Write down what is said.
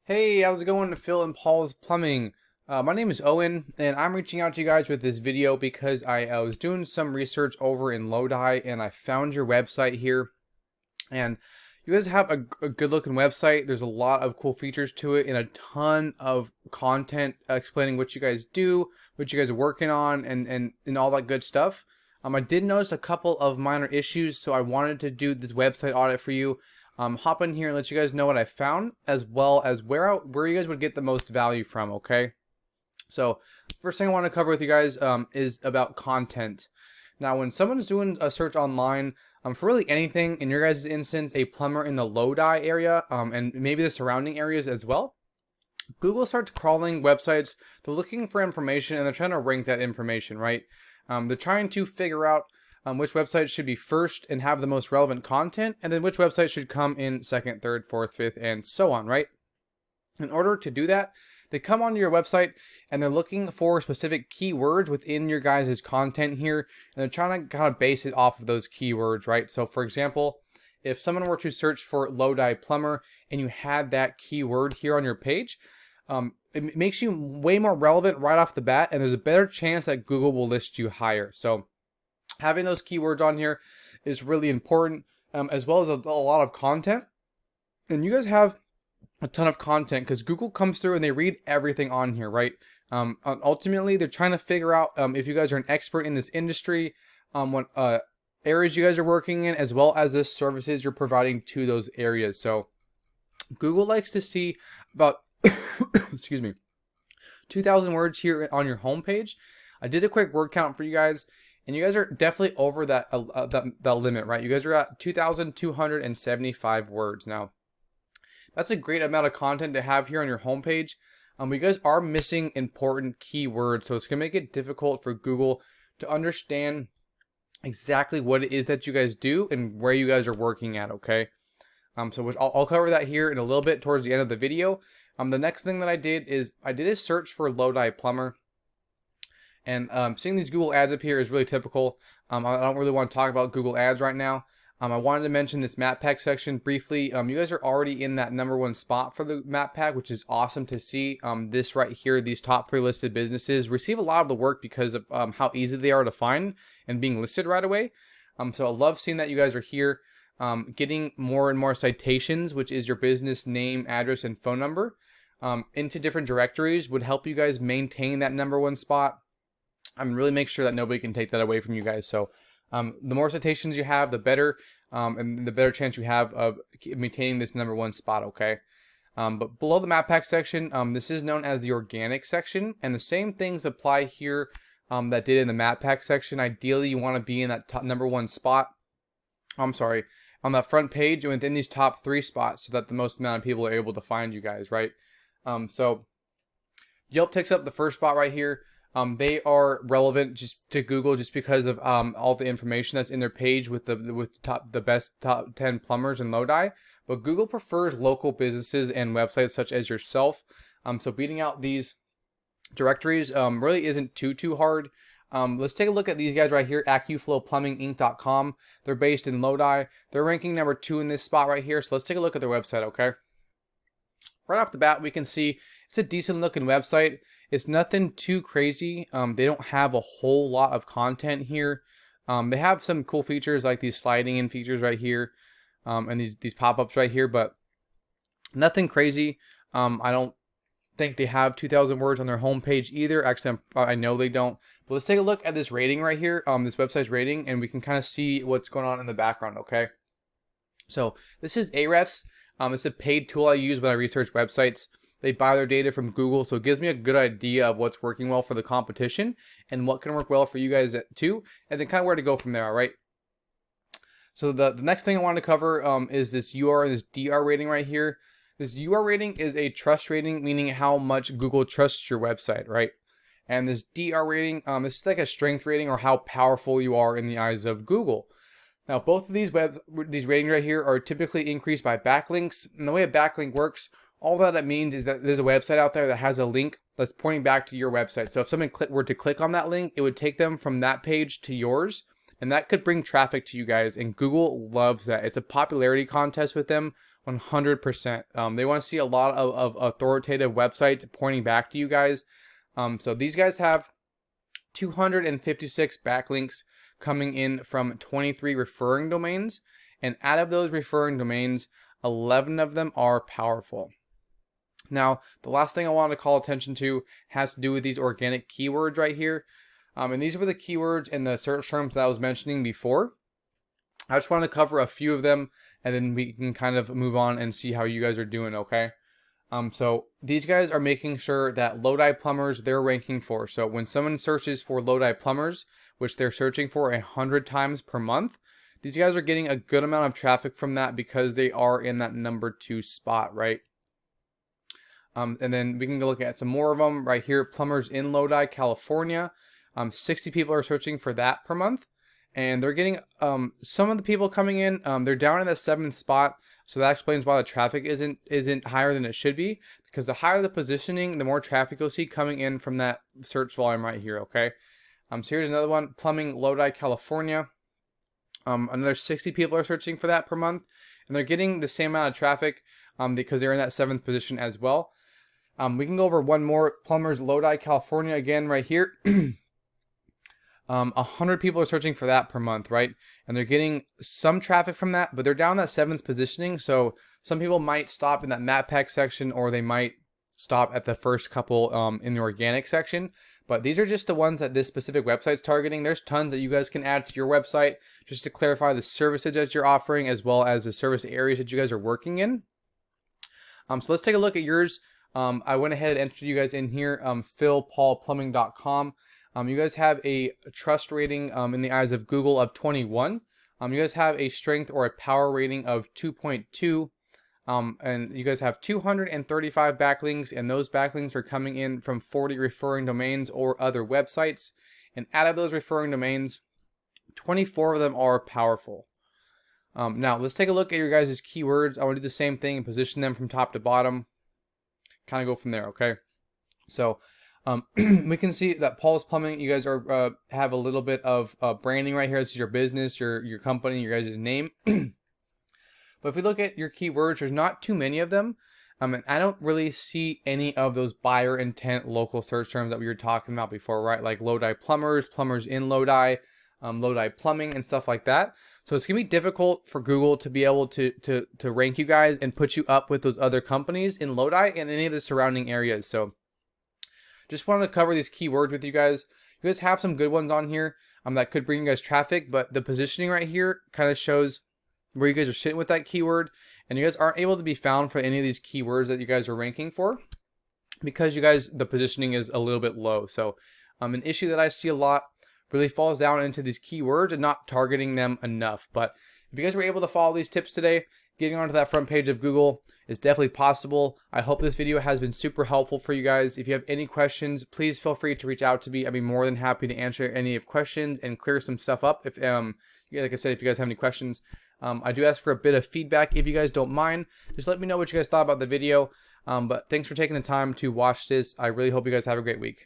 Hey, how's it going? Phil and Paul's Plumbing. My name is Owen, and I'm reaching out to you guys with this video because I was doing some research over in Lodi, and I found your website here. And you guys have a good looking website. There's a lot of cool features to it, and a ton of content explaining what you guys do, what you guys are working on, and all that good stuff. I did notice a couple of minor issues, so I wanted to do this website audit for you. Hop in here and let you guys know what I found, as well as where you guys would get the most value from. Okay, so first thing I want to cover with you guys is about content. Now, when someone's doing a search online for really anything, in your guys' instance, a plumber in the Lodi area and maybe the surrounding areas as well, Google starts crawling websites. They're looking for information and they're trying to rank that information, right? They're trying to figure out which websites should be first and have the most relevant content, and then which website should come in second, third, fourth, fifth, and so on, right? In order to do that, they come onto your website and they're looking for specific keywords within your guys' content here, and they're trying to kind of base it off of those keywords, right? So for example, if someone were to search for Lodi plumber and you had that keyword here on your page, it makes you way more relevant right off the bat, and there's a better chance that Google will list you higher. So having those keywords on here is really important, as well as a lot of content. And you guys have a ton of content because Google comes through and they read everything on here, right? Ultimately, they're trying to figure out if you guys are an expert in this industry, what areas you guys are working in, as well as the services you're providing to those areas. So Google likes to see about, excuse me, 2,000 words here on your homepage. I did a quick word count for you guys, and you guys are definitely over that limit, right? You guys are at 2,275 words. Now, that's a great amount of content to have here on your homepage. But you guys are missing important keywords, so it's going to make it difficult for Google to understand exactly what it is that you guys do and where you guys are working at, okay? So I'll cover that here in a little bit towards the end of the video. The next thing that I did is I did a search for Lodi plumber. And seeing these Google ads up here is really typical. I don't really want to talk about Google ads right now. I wanted to mention this map pack section briefly. You guys are already in that #1 spot for the map pack, which is awesome to see. This right here, these top 3 listed businesses receive a lot of the work because of how easy they are to find and being listed right away. So I love seeing that you guys are here. Getting more and more citations, which is your business name, address, and phone number, into different directories would help you guys maintain that #1 spot. Really make sure that nobody can take that away from you guys. So the more citations you have, the better, and the better chance you have of maintaining this #1 spot, okay? But below the map pack section, this is known as the organic section, and the same things apply here that did in the map pack section. Ideally, you want to be in that top #1 spot. I'm sorry, on that front page and within these top 3 spots, so that the most amount of people are able to find you guys, right? So Yelp takes up the first spot right here. They are relevant just to Google just because of all the information that's in their page with the best top 10 plumbers in Lodi. But Google prefers local businesses and websites such as yourself. So beating out these directories really isn't too hard. Let's take a look at these guys right here, AccuFlowPlumbingInc.com. They're based in Lodi. They're ranking #2 in this spot right here. So let's take a look at their website, okay? Right off the bat, we can see it's a decent looking website. It's nothing too crazy. They don't have a whole lot of content here. They have some cool features like these sliding in features right here, and these pop-ups right here, but nothing crazy. I don't think they have 2,000 words on their homepage either. Actually, I know they don't. But let's take a look at this rating right here, this website's rating, and we can kind of see what's going on in the background, okay? So this is Ahrefs. It's a paid tool I use when I research websites. They buy their data from Google, so it gives me a good idea of what's working well for the competition and what can work well for you guys too, and then kind of where to go from there, all right? So the next thing I want to cover is this UR and this DR rating right here. This UR rating is a trust rating, meaning how much Google trusts your website, right? And this DR rating, this is like a strength rating or how powerful you are in the eyes of Google. Now, both of these ratings right here are typically increased by backlinks. And the way a backlink works, all that it means is that there's a website out there that has a link that's pointing back to your website. So if someone were to click on that link, it would take them from that page to yours. And that could bring traffic to you guys. And Google loves that. It's a popularity contest with them. 100%. They want to see a lot of authoritative websites pointing back to you guys. So these guys have 256 backlinks coming in from 23 referring domains. And out of those referring domains, 11 of them are powerful. Now, the last thing I want to call attention to has to do with these organic keywords right here. And these were the keywords and the search terms that I was mentioning before. I just want to cover a few of them, and then we can kind of move on and see how you guys are doing, okay? So these guys are making sure that Lodi plumbers they're ranking for. So when someone searches for Lodi plumbers, which they're searching for 100 times per month, these guys are getting a good amount of traffic from that because they are in that number 2 spot, right? And then we can go look at some more of them right here. Plumbers in Lodi, California. 60 people are searching for that per month. And they're getting some of the people coming in, they're down in the 7th spot. So that explains why the traffic isn't higher than it should be. Because the higher the positioning, the more traffic you'll see coming in from that search volume right here, okay? So here's another one, plumbing Lodi, California. Another 60 people are searching for that per month. And they're getting the same amount of traffic because they're in that 7th position as well. We can go over one more, plumbers Lodi, California, again right here. 100 people are searching for that per month, right? And they're getting some traffic from that, but they're down that 7th positioning. So some people might stop in that map pack section, or they might stop at the first couple in the organic section. But these are just the ones that this specific website's targeting. There's tons that you guys can add to your website just to clarify the services that you're offering, as well as the service areas that you guys are working in. So let's take a look at yours. I went ahead and entered you guys in here, philpaulplumbing.com. You guys have a trust rating in the eyes of Google of 21. You guys have a strength or a power rating of 2.2. And you guys have 235 backlinks, and those backlinks are coming in from 40 referring domains or other websites. And out of those referring domains, 24 of them are powerful. Now, let's take a look at your guys' keywords. I want to do the same thing and position them from top to bottom. Kind of go from there, okay? So we can see that Paul's Plumbing, you guys are have a little bit of branding right here. This is your business, your company, your guys' name. But if we look at your keywords, there's not too many of them. And I don't really see any of those buyer intent local search terms that we were talking about before, right? Like Lodi plumbers, plumbers in Lodi, Lodi plumbing, and stuff like that. So it's gonna be difficult for Google to be able to rank you guys and put you up with those other companies in Lodi and any of the surrounding areas. So just wanted to cover these keywords with you guys. You guys have some good ones on here that could bring you guys traffic, but the positioning right here kind of shows where you guys are sitting with that keyword, and you guys aren't able to be found for any of these keywords that you guys are ranking for because you guys, the positioning is a little bit low. So an issue that I see a lot really falls down into these keywords and not targeting them enough. But if you guys were able to follow these tips today, getting onto that front page of Google is definitely possible. I hope this video has been super helpful for you guys. If you have any questions, please feel free to reach out to me. I'd be more than happy to answer any of questions and clear some stuff up. If like I said, if you guys have any questions, I do ask for a bit of feedback if you guys don't mind. Just let me know what you guys thought about the video. But thanks for taking the time to watch this. I really hope you guys have a great week.